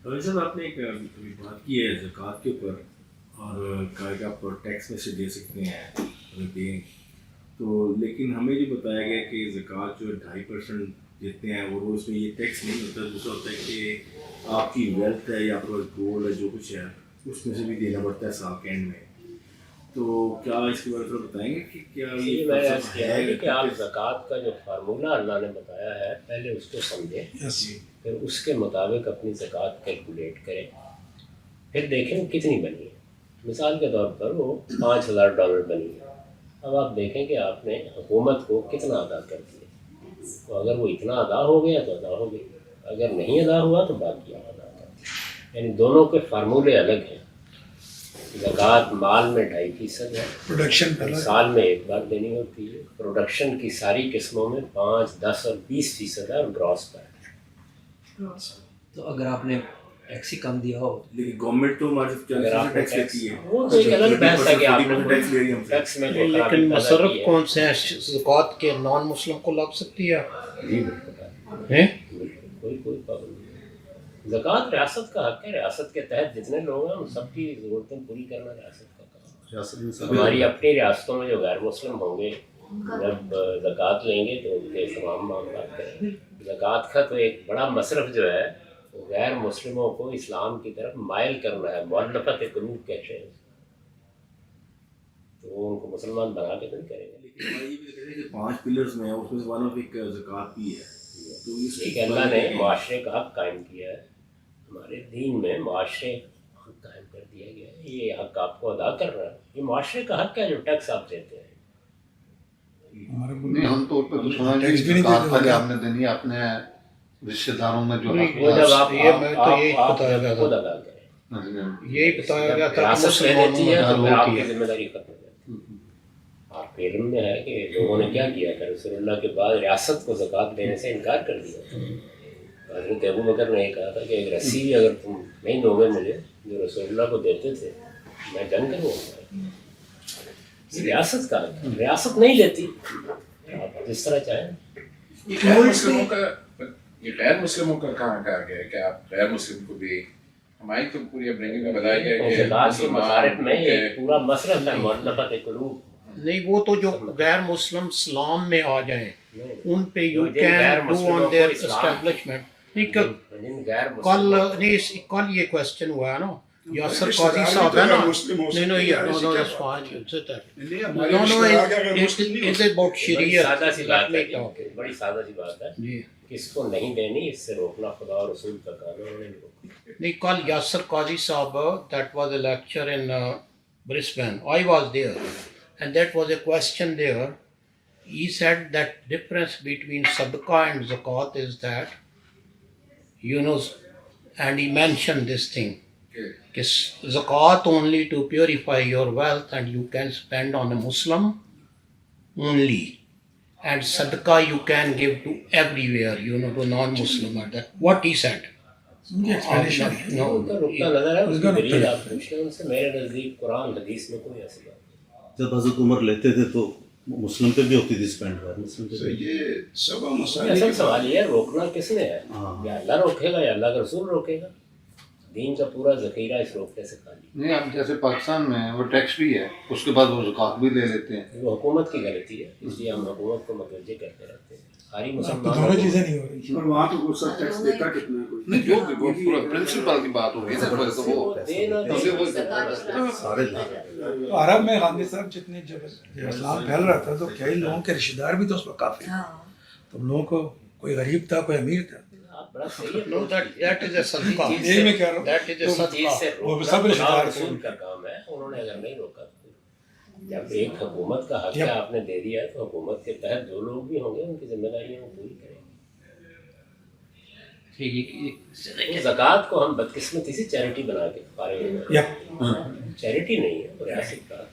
صاحب آپ نے ایک ابھی بات کی ہے زکوٰۃ کے اوپر اور کہا کہ آپ ٹیکس میں سے دے سکتے ہیں اگر دیں تو، لیکن ہمیں جو بتایا گیا کہ زکوٰۃ جو 2.5% دیتے ہیں اور وہ اس میں یہ ٹیکس نہیں ہوتا، دوسرا ہوتا ہے کہ آپ کی ویلتھ ہے یا آپ کا گولڈ ہے جو کچھ ہے اس میں سے بھی دینا پڑتا ہے سال کے اینڈ میں. تو کیا اس کے بارے میں بتائیں گے کہ کیا یہ میں عرض کیا ہے کہ آپ زکوٰۃ کا جو فارمولہ اللہ نے بتایا ہے پہلے اس کو سمجھیں، پھر اس کے مطابق اپنی زکوٰۃ کیلکولیٹ کریں، پھر دیکھیں کتنی بنی ہے. مثال کے طور پر وہ $5,000 بنی ہے. اب آپ دیکھیں کہ آپ نے حکومت کو کتنا ادا کر دیا، تو اگر وہ اتنا ادا ہو گیا تو ادا ہو گئی، اگر نہیں ادا ہوا تو باقی آپ ادا کر دیں. یعنی دونوں کے فارمولے الگ ہیں. زکوٰۃ مال میں 2.5% ہے، پروڈکشن سال میں ایک بار دینی ہوتی ہے. پروڈکشن کی ساری قسموں میں 5, 10 اور 20% ہے اور گراس پر ہے. تو اگر آپ نے ٹیکس ہی کم دیا ہو لیکن گورنمنٹ تو ہمارے ٹیکس لیتی ہے، وہ تو ایک الگ بحث ہے کہ آپ نے ٹیکس میں لیکن مصرف کون سے ہیں زکوٰۃ کے نان مسلم کو لگ سکتی ہے؟ کوئی پابندی نہیں. زکوٰۃ ریاست کا حق ہے، ریاست کے تحت جتنے لوگ ہیں ان سب کی ضرورتیں پوری کرنا ریاست کا کام ہے. ہماری اپنی ریاستوں میں جو غیر مسلم ہوں گے جب زکوٰۃ لیں گے تو ان کے تمام معاملات کریں گے. زکوٰۃ کا تو ایک بڑا مصرف جو ہے غیر مسلموں کو اسلام کی طرف مائل کرنا ہے، مؤلفت قلوب کہتے ہیں، تو وہ ان کو مسلمان بنا کے نہیں کریں گے. لیکن 5 پلرز میں اس میں ون آف ایک زکوٰۃ بھی ہے. تو اس ٹھیک ہے، اللہ نے معاشرے کا حق قائم کیا ہے. ہمارے دین میں معاشرے حق قائم کر دیا گیا ہے، یہ حق آپ کو ادا کر رہا ہے. یہ معاشرے کا حق ہے جو ٹیکس آپ دیتے ہیں. نہیں ہم طور پہ تو سنا زکوٰۃ پہلے آپ نے دینی ہے اپنے رشتے داروں میں جو حق وہ جب آپ خود ادا کریں، یہی بتایا گیا تھا ریاست لے لیتی ہے تو پھر آپ کی ذمہ داری ختم ہو جاتی ہے. آپ کے علم میں ہے کہ لوگوں نے کیا کیا تھا، رسول اللہ کے بعد ریاست کو زکوٰۃ دینے سے انکار کر دیا. حضرت ابو بکر نے یہ کہا تھا کہ ایک رسی بھی اگر تم نہیں دو گے مجھے جو رسول اللہ کو دیتے تھے میں جنگ کروں گا. ریاست کا ریاست نہیں لیتی، آپ جس طرح چاہیں. یہ غیر مسلموں کا کہاں کہا گیا ہے کہ آپ غیر مسلم کو بھی، ہماری تو پوری اپنی میں بتایا گیا کہ زکوٰۃ کے مصارف میں ایک پورا مصرف ہے مؤلفت قلوب. نہیں وہ تو جو غیر مسلم اسلام میں آ جائیں ان پہ you can do on there establishment. کل یہ کوشچن ہوا ہے نا، یاسر قاضی صاحب ہے نا، بڑی سادہ سی بات ہے، کس کو نہیں دینی اس سے روکنا خدا اور رسول کا کام ہے. انہوں نے نہیں کل یاسر قاضی صاحب that was a lecture in Brisbane, I was there and that was a question there. He said that difference between sadaqah and zakat is that, you know, and he mentioned this thing, zakat only to purify your wealth and you can spend on a Muslim only, and sadaqah you can give to everywhere, you know, to non-Muslim. That what he said. میرے نزدیک قرآن حدیث میں کوئی ایسی بات. جب حضرت عمر لیتے تھے تو مسلم پہ بھی ہوتی تھی اسپینڈ، مسلم پہ بھی. یہ سب مسائل اصل سوال یہ ہے روکنا کس نے ہے، یا اللہ روکے گا یا اللہ کا رسول روکے گا. دین کا پورا ذخیرہ اس روکنے سے خالی. نہیں اب جیسے پاکستان میں وہ ٹیکس بھی ہے، اس کے بعد وہ زکوٰۃ بھی لے لیتے ہیں. وہ حکومت کی غلطی ہے، اس لیے ہم حکومت کو متوجہ کرتے رہتے ہیں. ساری مسلمان دونوں چیزیں نہیں ہو رہی. اور وہاں تو وہ سب ٹیکس دیتا کتنا ہے، نہیں جو بھی وہ پورا پرنسپل کی بات ہوگی نا، تو وہ سارے عرب میں گاندھی صاحب جتنے جب اسلام پھیل رہا تھا تو کئی لوگوں کے رشتے دار بھی تو اس وقت کافی تھے. تو لوگوں کو کوئی غریب تھا کوئی امیر تھا. No, that is a sadaqah. یہ میں کہہ رہا ہوں That is a sadaqah. وہ سب رشتے دار تھے. رسول کا کام ہے، انہوں نے اگر نہیں روکا جب ایک حکومت کا حق ہے آپ نے دے دیا ہے تو حکومت کے تحت جو لوگ بھی ہوں گے ان کی ذمہ داریاں وہ پوری کریں گے. زکوٰۃ کو ہم بدقسمتی سے چیریٹی بنا کے پارے چیریٹی نہیں ہے ریاست کا.